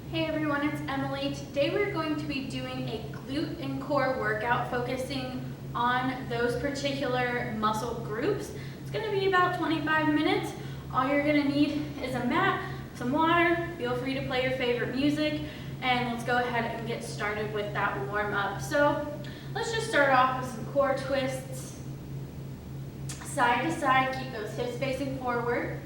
Hey everyone, it's Emily. Today we're going to be doing a glute and core workout focusing on those particular muscle groups. It's going to be about 25 minutes. All you're going to need is a mat, some water. Feel free to play your favorite music, and let's go ahead and get started with that warm up. So let's just start off with some core twists. Side to side, keep those hips facing forward.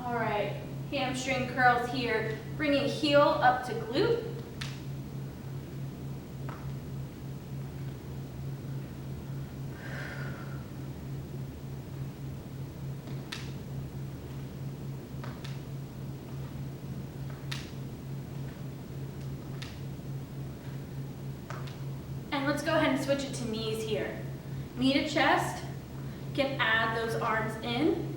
All right, hamstring curls here, bringing heel up to glute. And let's go ahead and switch it to knees here. Knee to chest, can add those arms in.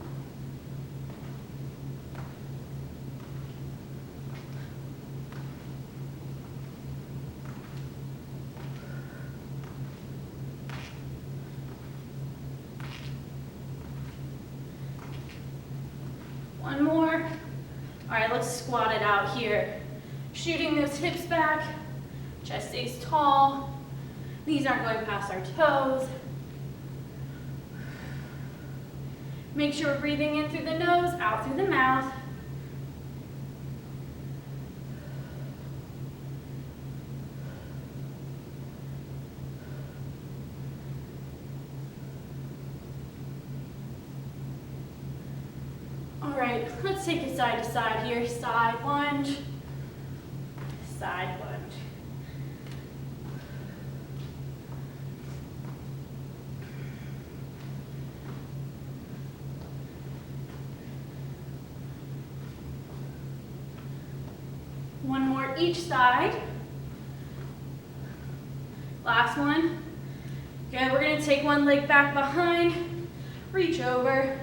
One more. All right, let's squat it out here. Shooting those hips back, chest stays tall, knees aren't going past our toes. Make sure we're breathing in through the nose, out through the mouth. All right, let's take it side to side here. Side lunge, side lunge. One more each side. Last one. Good, we're gonna take one leg back behind, reach over,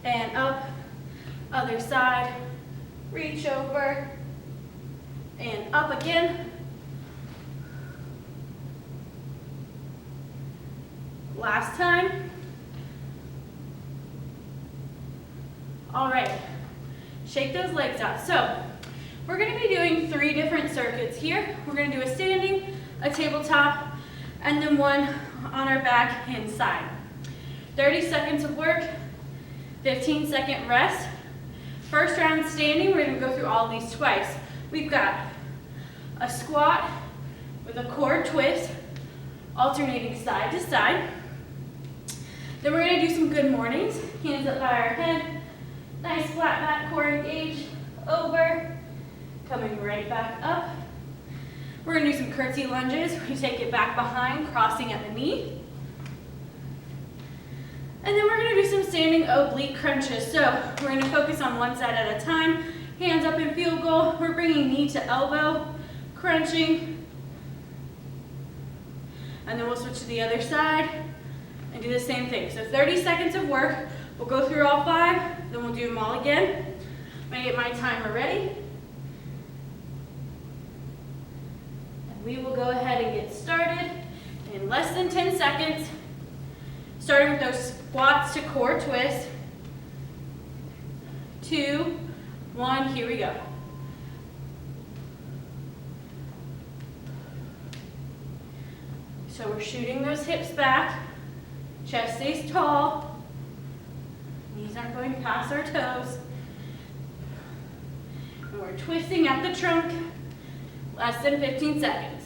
and up, other side, reach over, and up again. Last time. All right, shake those legs out. So, we're gonna be doing 3 different circuits here. We're gonna do a standing, a tabletop, and then one on our back inside. 30 seconds of work, 15-second rest. First round standing, we're gonna go through all of these twice. We've got a squat with a core twist, alternating side to side. Then we're gonna do some good mornings. Hands up by our head, nice flat back, core engaged, over, coming right back up. We're gonna do some curtsy lunges. We take it back behind, crossing at the knee. And then we're gonna do some standing oblique crunches. So we're gonna focus on one side at a time. Hands up in field goal. We're bringing knee to elbow, crunching. And then we'll switch to the other side and do the same thing. So 30 seconds of work. We'll go through all 5, then we'll do them all again. I'm gonna get my timer ready. And we will go ahead and get started in less than 10 seconds. Starting with those squats to core twist. 2, 1, here we go. So we're shooting those hips back, chest stays tall, knees aren't going past our toes. And we're twisting at the trunk, less than 15 seconds.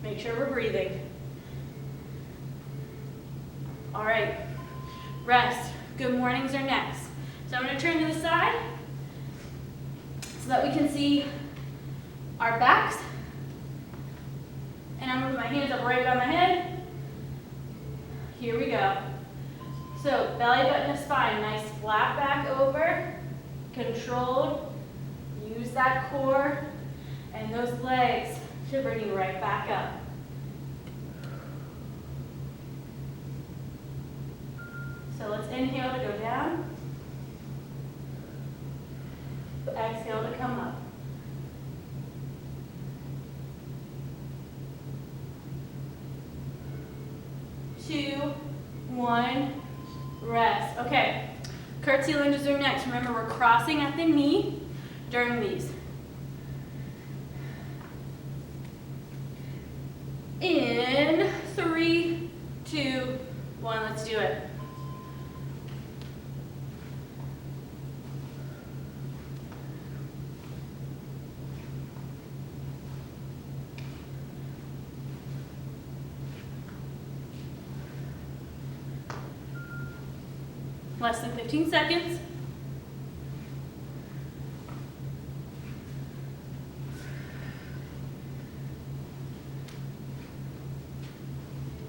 Make sure we're breathing. All right, rest. Good mornings are next. So I'm gonna turn to the side so that we can see our backs. And I'm gonna put my hands up right by my head. Here we go. So belly button to spine, nice flat back over, controlled. Use that core and those legs to bring you right back up. So So let's inhale to go down. Exhale to come up. Two, one, rest. Okay, curtsy lunges are next. Remember, we're crossing at the knee during these. In 3, 2, 1, let's do it. Less than 15 seconds.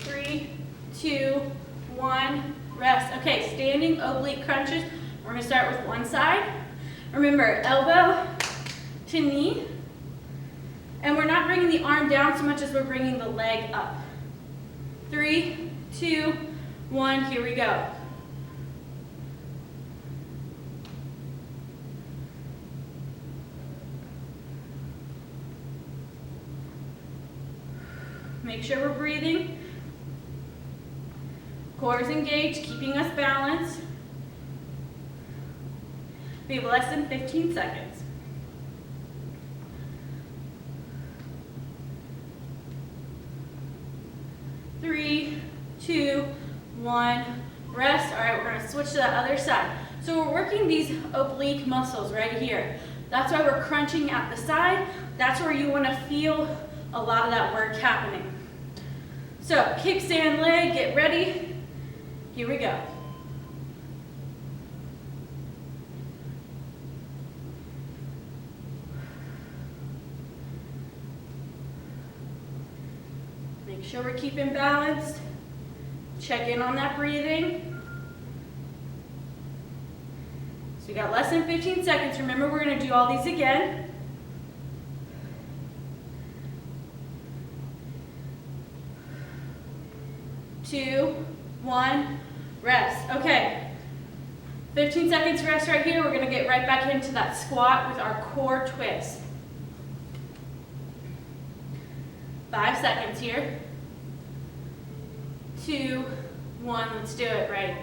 Three, two, one, rest. Okay, standing oblique crunches. We're gonna start with one side. Remember, elbow to knee. And we're not bringing the arm down so much as we're bringing the leg up. 3, 2, 1, here we go. Make sure we're breathing. Core is engaged, keeping us balanced. We have less than 15 seconds. Three, two, one, rest. All right, we're gonna switch to the other side. So we're working these oblique muscles right here. That's why we're crunching at the side. That's where you wanna feel a lot of that work happening. So kickstand leg, get ready. Here we go. Make sure we're keeping balanced. Check in on that breathing. So we got less than 15 seconds. Remember, we're gonna do all these again. 2, 1, rest. Okay, 15 seconds rest right here. We're gonna get right back into that squat with our core twist. 5 seconds here. 2, 1, let's do it right.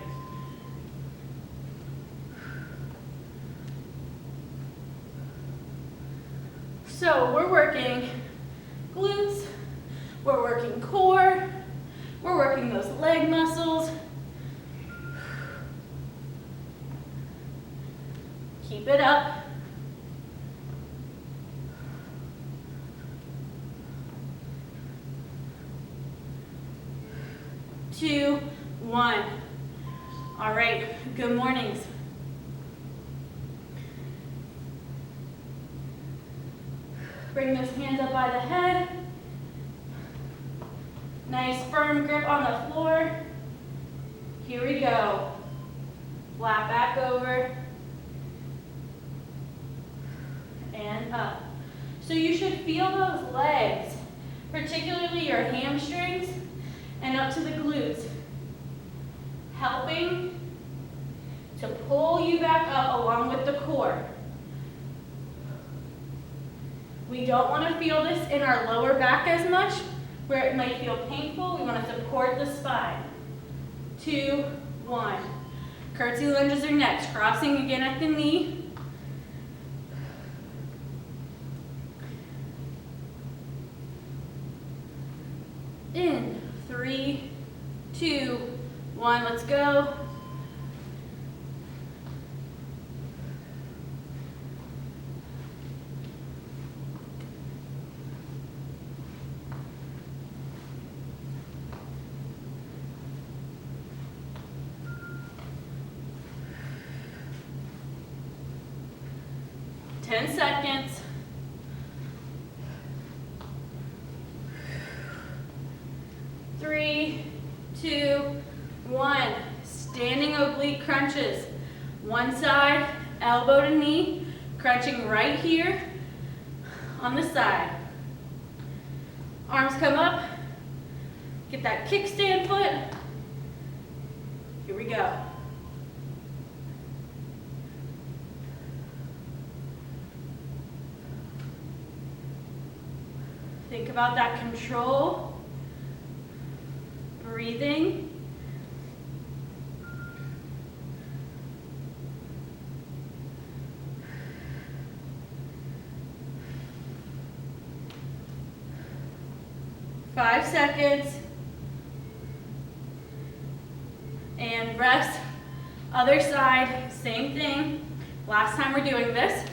So we're working glutes, we're working core, we're working those leg muscles. Keep it up. Two, one. All right, good mornings. Bring those hands up by the head. Nice firm grip on the floor. Here we go. Flat back over. And up. So you should feel those legs, particularly your hamstrings and up to the glutes, helping to pull you back up along with the core. We don't want to feel this in our lower back as much, where it might feel painful. We want to support the spine. 2, 1. Curtsy lunges are next. Crossing again at the knee. In 3, 2, 1. Let's go. Seconds. 3, 2, 1. Standing oblique crunches. One side, elbow to knee, crunching right here on the side. Arms come up. Get that kickstand foot. Here we go. Think about that control, breathing. Five seconds. And rest. Other side, same thing. Last time we're doing this.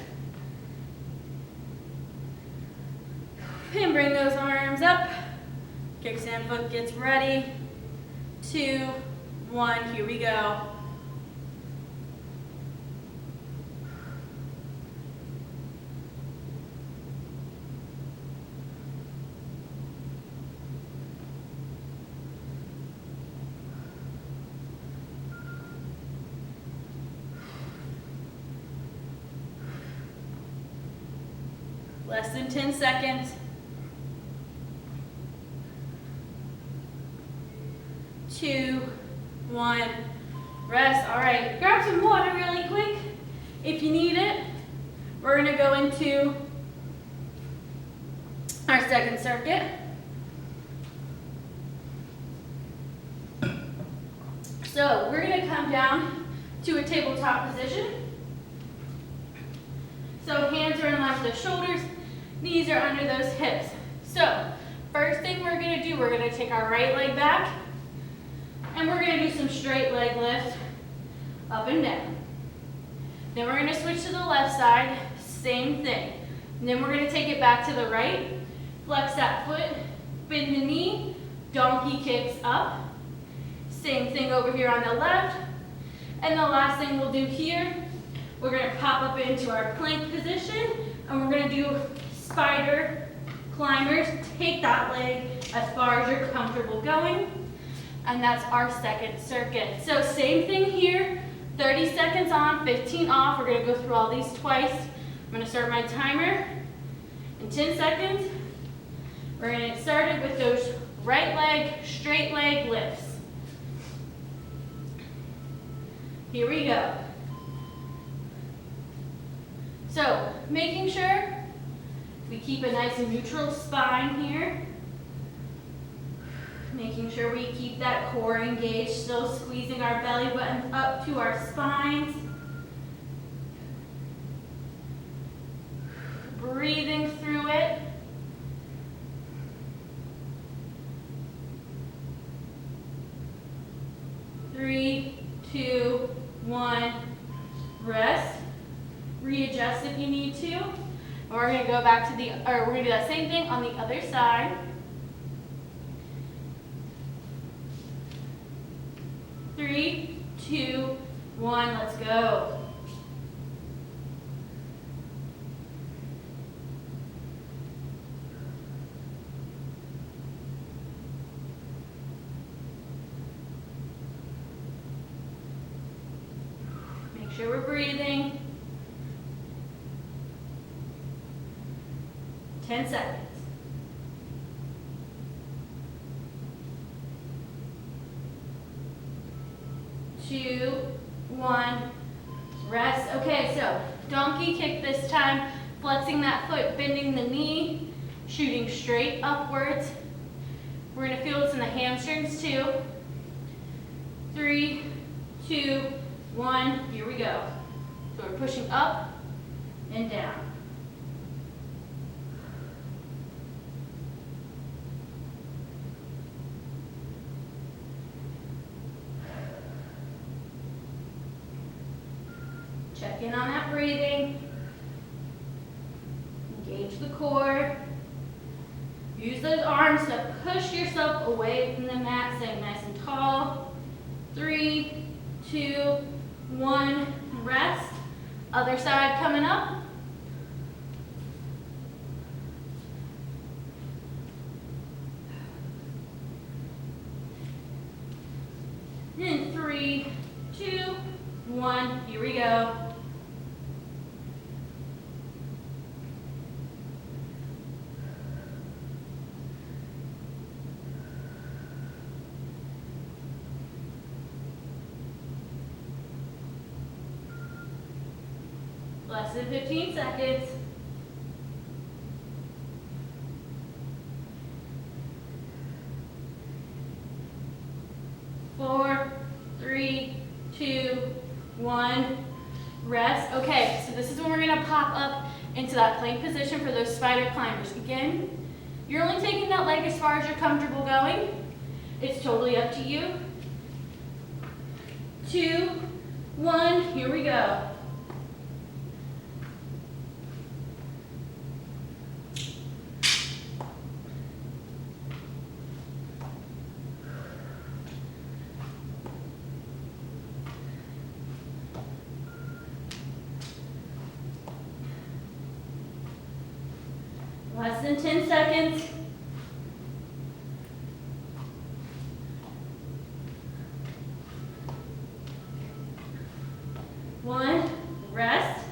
And bring those arms up. Kickstand foot gets ready. 2, 1, here we go. Less than 10 seconds. 2, 1, rest. All right, grab some water really quick if you need it. We're gonna go into our second circuit. So we're gonna come down to a tabletop position. So hands are in line with the shoulders, knees are under those hips. So first thing we're gonna do, we're gonna take our right leg back and we're gonna do some straight leg lift up and down. Then we're gonna switch to the left side, same thing. And then we're gonna take it back to the right, flex that foot, bend the knee, donkey kicks up. Same thing over here on the left. And the last thing we'll do here, we're gonna pop up into our plank position and we're gonna do spider climbers. Take that leg as far as you're comfortable going. And that's our second circuit. So same thing here, 30 seconds on, 15 off. We're gonna go through all these twice. I'm gonna start my timer in 10 seconds. We're gonna get started with those right leg, straight leg lifts. Here we go. So making sure we keep a nice and neutral spine here. Making sure we keep that core engaged, still squeezing our belly button up to our spines. Breathing through it. Three, 2, 1, rest. Readjust if you need to. And we're gonna go back to we're gonna do that same thing on the other side. 3, 2, 1, let's go. Make sure we're breathing. 10 seconds. 2, 1, rest. Okay, so donkey kick this time, flexing that foot, bending the knee, shooting straight upwards. We're gonna feel this in the hamstrings too. 3, 2, 1, here we go. So we're pushing up and down. Check in on that breathing. Engage the core. Use those arms to push yourself away from the mat, staying nice and tall. 3, 2, 1, rest. Other side coming up. And 3, 2, 1, here we go. Less than 15 seconds. 1, rest. Okay, so this is when we're gonna pop up into that plank position for those spider climbers. Again, you're only taking that leg as far as you're comfortable going. It's totally up to you. 2, 1, here we go. Less than 10 seconds. One, rest.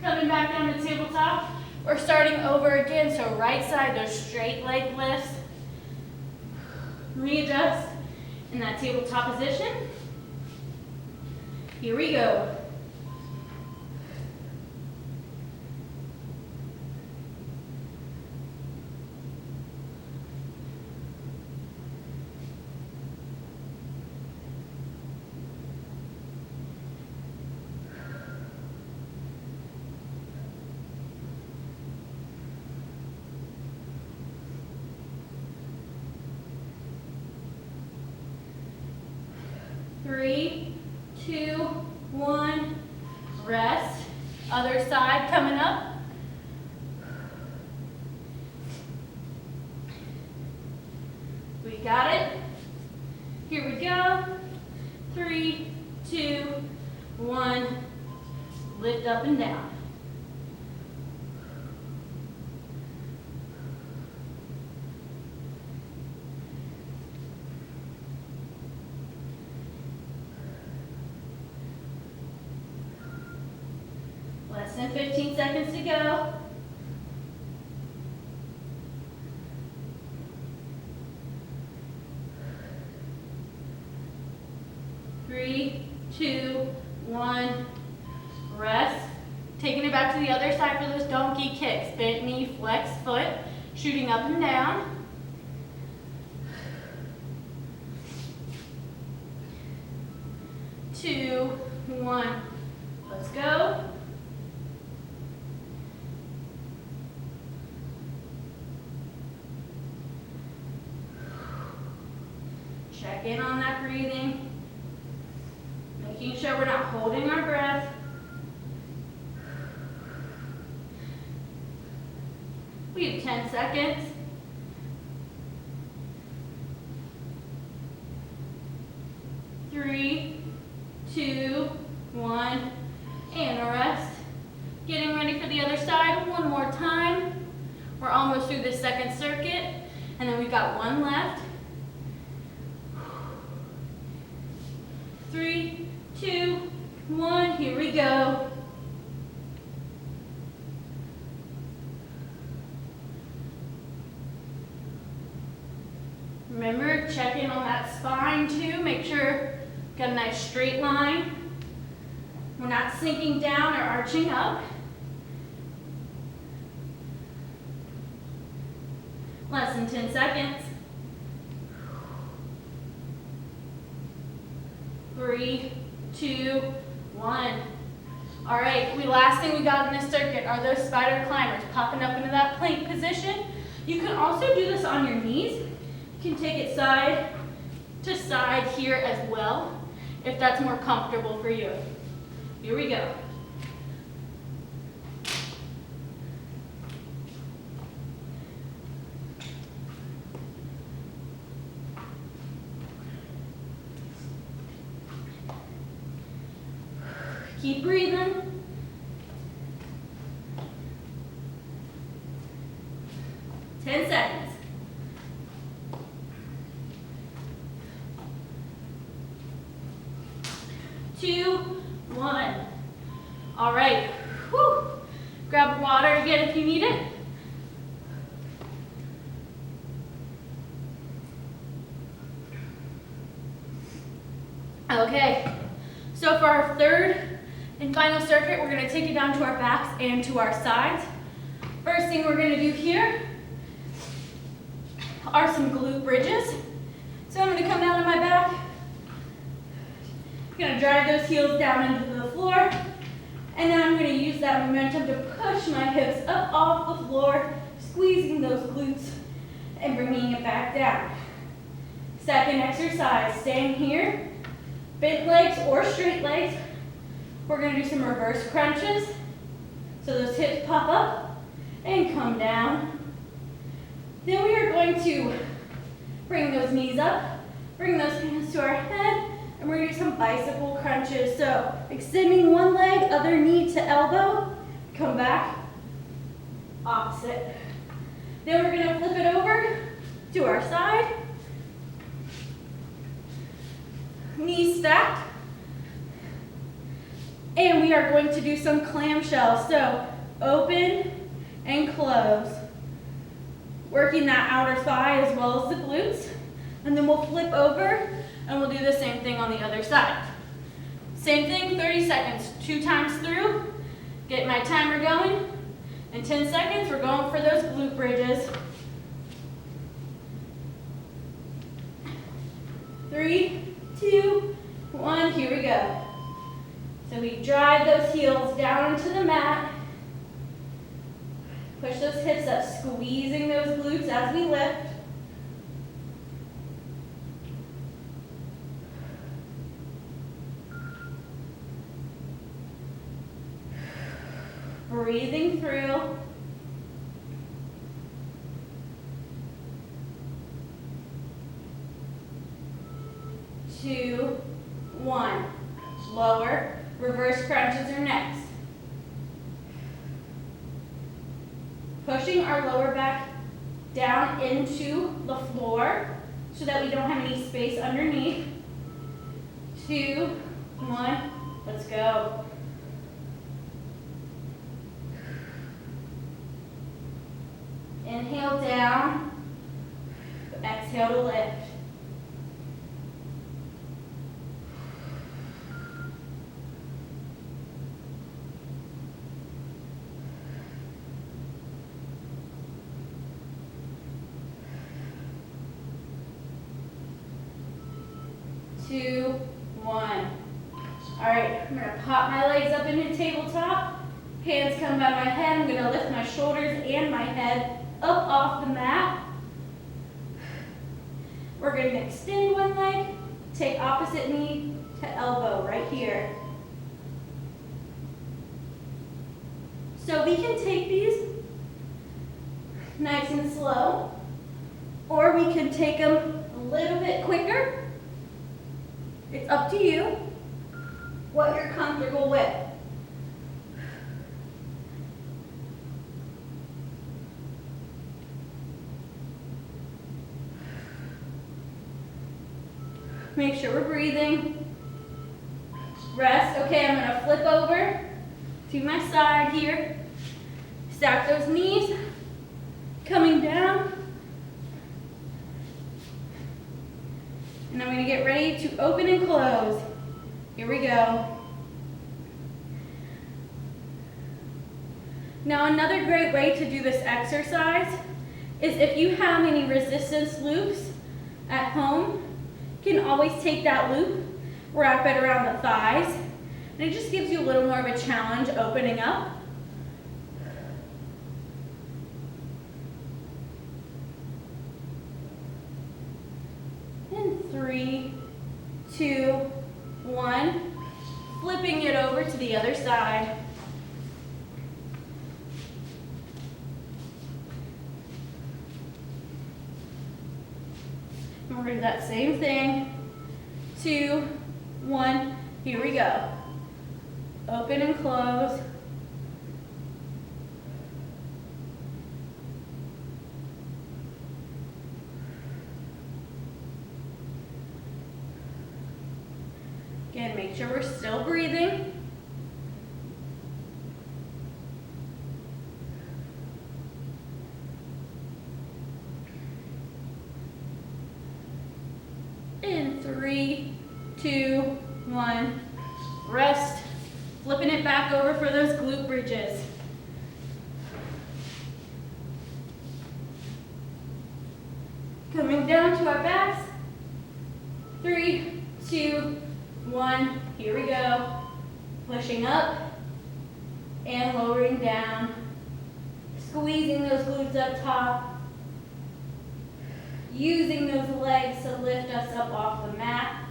Coming back down to tabletop. We're starting over again, so right side, those straight leg lifts. Readjust in that tabletop position. Here we go. Three, 2, 1, rest. Other side coming up. We got it. Here we go. 3, 2, 1, lift up and down. Less than 15 seconds to go. Three, 2, 1, rest. Taking it back to the other side for those donkey kicks. Bent knee, flex foot, shooting up and down. Two, 1, let's go. Check in on that breathing. Making sure we're not holding our breath. We have 10 seconds. Three, 2, 1, and a rest. Getting ready for the other side one more time. We're almost through the second circuit, and then we've got one left. 3, 2, 1, here we go. Remember, check in on that spine too. Make sure got a nice straight line. We're not sinking down or arching up. Less than 10 seconds. 3, 2, 1. All right, last thing we got in this circuit are those spider climbers, popping up into that plank position. You can also do this on your knees. You can take it side to side here as well, if that's more comfortable for you. Here we go. Keep breathing. Ten seconds. Two, 1. All right. Whew. Grab water again if you need it. Okay. So for our third and final circuit, we're going to take it down to our backs and to our sides. First thing we're going to do here are some glute bridges. So I'm going to come down on my back, Gonna drive those heels down into the floor, and then I'm gonna use that momentum to push my hips up off the floor, squeezing those glutes and bringing it back down. Second exercise, staying here, bent legs or straight legs. We're gonna do some reverse crunches. So those hips pop up and come down. Then we are going to bring those knees up, bring those hands to our head, and we're gonna do some bicycle crunches. So extending one leg, other knee to elbow, come back, opposite. Then we're gonna flip it over to our side. Knees stacked. And we are going to do some clamshells. So open and close. Working that outer thigh as well as the glutes. And then we'll flip over and we'll do the same thing on the other side. Same thing, 30 seconds, 2 times through. Get my timer going. In 10 seconds, we're going for those glute bridges. 3, 2, 1, here we go. So we drive those heels down into the mat. Push those hips up, squeezing those glutes as we lift. Breathing through. Two, one. Lower, reverse crunches are next. Pushing our lower back down into the floor so that we don't have any space underneath. 2, 1, let's go. Inhale down, exhale to lift. Two, one. All right, I'm gonna pop my legs up into tabletop. Hands come by my head. I'm gonna lift my shoulders and my head up off the mat. We're gonna extend one leg, take opposite knee to elbow right here. So we can take these nice and slow, or we can take them a little bit quicker. It's up to you, what you're comfortable with. Make sure we're breathing. Rest. Okay, I'm gonna flip over to my side here. Stack those knees, coming down. And I'm gonna get ready to open and close. Here we go. Now another great way to do this exercise is if you have any resistance loops at home, you can always take that loop, wrap it around the thighs, and it just gives you a little more of a challenge opening up. And 3, 2, 1. Flipping it over to the other side. And we're going to do that same thing. 2, 1. Here we go. Open and close. Again, make sure we're still breathing. In 3, 2, 1. Rest. Flipping it back over for those glute bridges. Coming down to our backs. 3, 2, 1. 1. Here we go. Pushing up and lowering down. Squeezing those glutes up top. Using those legs to lift us up off the mat.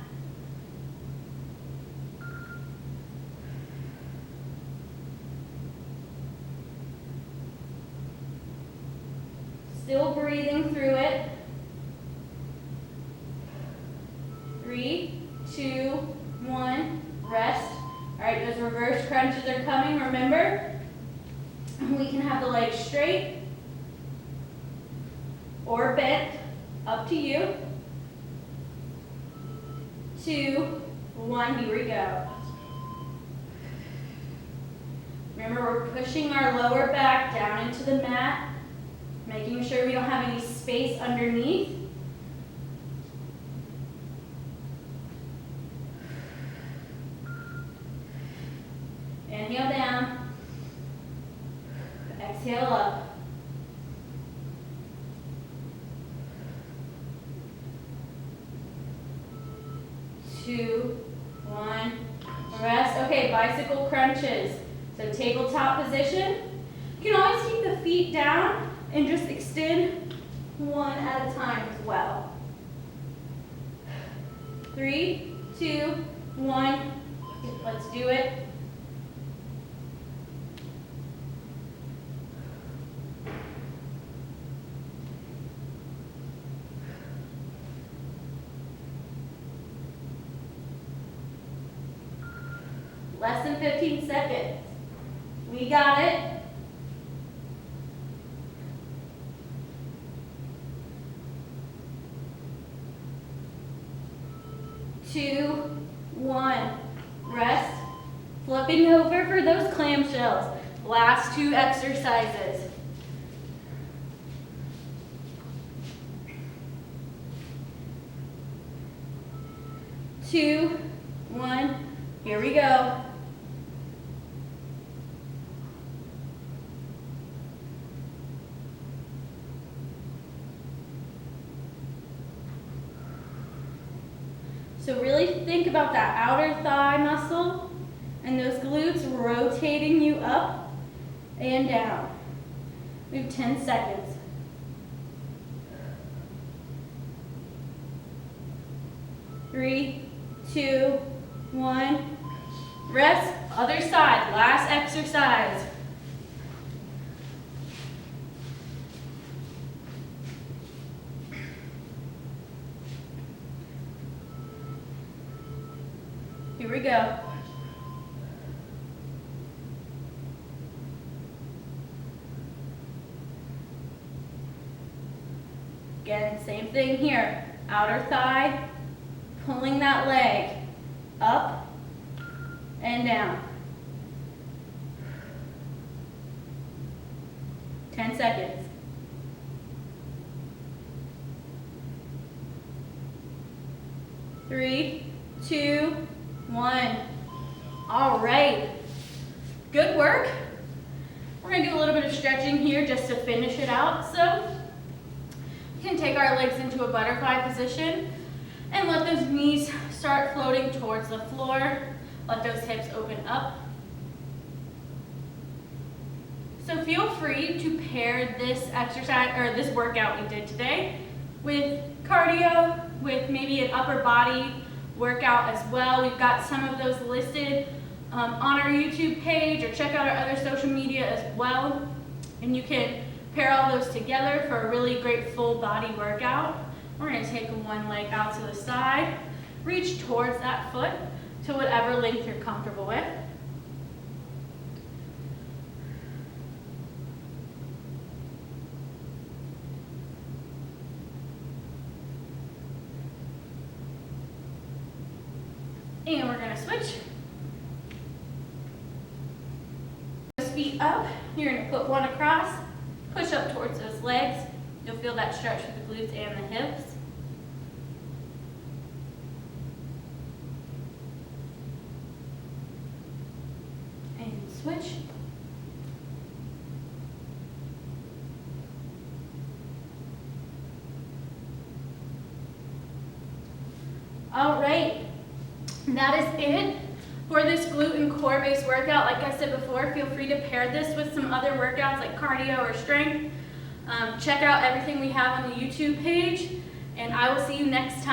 Still breathing through it. 3, 2, 1, rest. All right, those reverse crunches are coming, remember? We can have the legs straight or bent, up to you. 2, 1, here we go. Remember, we're pushing our lower back down into the mat, making sure we don't have any space underneath. Inhale down. Exhale up. Two, 1, rest. Okay, bicycle crunches. So tabletop position. You can always keep the feet down and just extend one at a time as well. 3, 2, 1. Let's do it. Less than 15 seconds. We got it. 2, 1. Rest. Flipping over for those clamshells. Last 2 exercises. Two, 1. Here we go. So really think about that outer thigh muscle and those glutes rotating you up and down. We have 10 seconds. 3, 2, 1. Rest. Other side. Last exercise. Here we go. Again, same thing here. Outer thigh, pulling that leg up and down. 10 seconds. 3, 2, 1. All right. Good work. We're going to do a little bit of stretching here just to finish it out. So we can take our legs into a butterfly position and let those knees start floating towards the floor. Let those hips open up. So feel free to pair this exercise or this workout we did today with cardio, with maybe an upper body workout as well. We've got some of those listed on our YouTube page, or check out our other social media as well. And you can pair all those together for a really great full body workout. We're going to take one leg out to the side, reach towards that foot to whatever length you're comfortable with. And we're going to switch. Those feet up. You're going to put one across, push up towards those legs. You'll feel that stretch with the glutes and the hips. And switch. All right. that is it for this glute and core based workout. Like I said before, feel free to pair this with some other workouts like cardio or strength. Check out everything we have on the YouTube page, and I will see you next time.